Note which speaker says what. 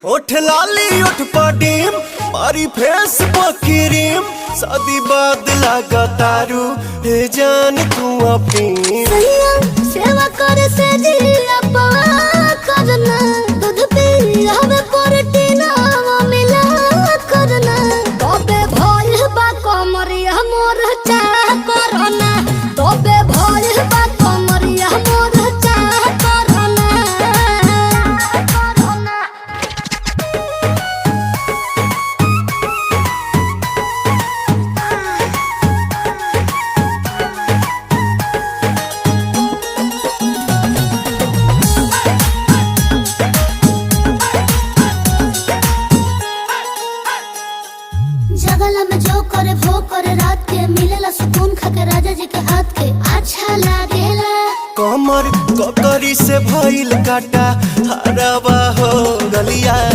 Speaker 1: ओठ लाली ओठ पडीम मारी फेस पकीरीम शादी बाद लगा तारू हे जान तू अपनी
Speaker 2: सेवा करे से जिया करना दूध पी हवे प्रोटीन मिला करना तबे भइल बा कमरिया मोर चाह करना तबे भइल बा कमरिया मोर चाह करना जगला में जो करे वो करे रात के मिलेला सुकून खाके राजा जी के हाथ के अच्छा लागेला
Speaker 1: कमर ककरी से भइल काटा हरावा हो गलिया।